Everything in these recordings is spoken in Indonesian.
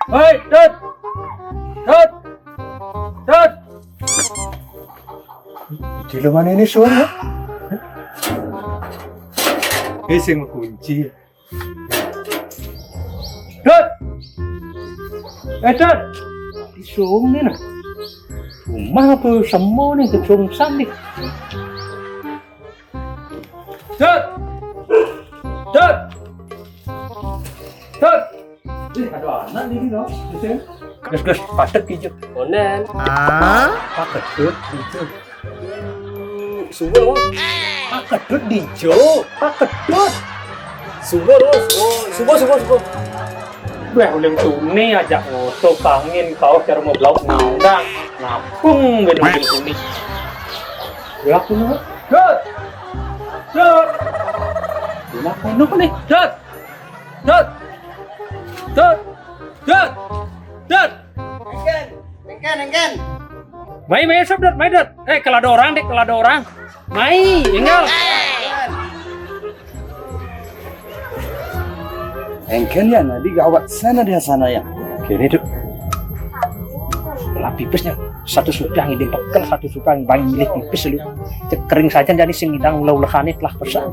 Hei, Dut! Dut! Dut! Di mana ini suara? Sing kunci. Dut! Dut! Đi xuống đấy này. Má tôi sầm mô này từ xuống xanh đi. Dut! Dut! Dut! Ada anak di sini dong. Di sini. Gus, patek hijau. Onen. Paket dut hijau. Subuh. Paket dut hijau. Paket dut. Subuh. Subuh. Gue udah tuni ajak foto pangin kau cara mau blok ngundang ngapung gue nungguin tuni. Gelap dulu. Dut. Dut. Gelap dulu nih. Dut. Dut. Dut. Dut. Dut. Engken. Mai sob Dut, mai Dut. Kalau ada orang deh, kalau ada orang. Mai, tinggal. Engken ya, nadi gawat sana dia sana ya. Kini Dut. Lah pipisnya satu supang ini pekel satu supang bang milih pipis lu. Kering saja jadi sing ngidang ulah-ulahane telah pesan.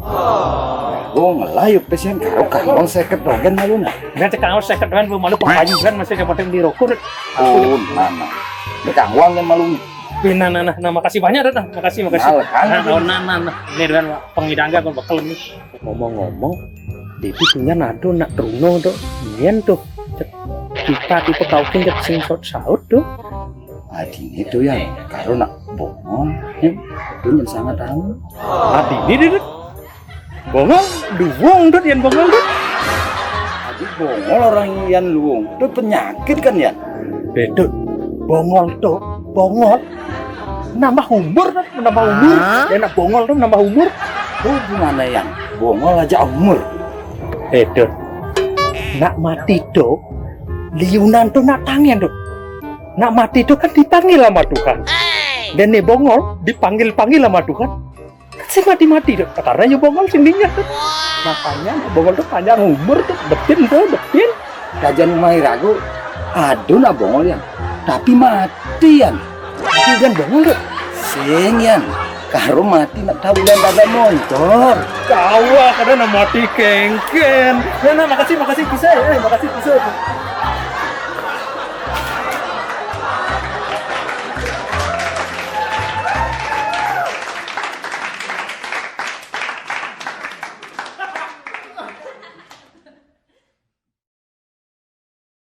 Oh ngelayu pesen kau seket dogen malu na. Nanti kau seket kan belum malu pengayu kan masih yang di rokok. Oh mana. Dekat uang kan malu. Nah, makasih banyak Dut. Makasih. Nah. Ini dengan pengidangga kon bekel nih. Ngomong-ngomong, Devi punya nado nak truno tuh. Inian tuh. Kita tipe kau tinggal sing saut tuh. Adi itu ya, karo nak bongol, itu yang sangat tahu. Adi ini Dut. Bongol, duwong Dut yang bongol Dut. Adi bongol orang yang luung, itu penyakit kan ya? Bedut, bongol tuh, bongol. Nambah umur kan, menambah umur. Enak bongol tuh menambah umur. Oh gimana ya? Bongol aja umur. Dut, nak mati tuh, liunan tuh nak tangian Dut. Nak mati itu kan dipanggil sama Tuhan. Dan nih bongol dipanggil-panggil sama Tuhan. Kan sih mati-mati Dut. Karena ya bongol sendirinya Dut. Makanya bongol tuh panjang umur tuh, betin. Kajian mai ragu, aduh nak bongol ya. Tapi mati ya. Mati kan bongol Dut. Sing ya. Karo mati nak tahu dan ada motor. Kawah karena mati kengken. Nah, makasih bisa. Makasih bisa.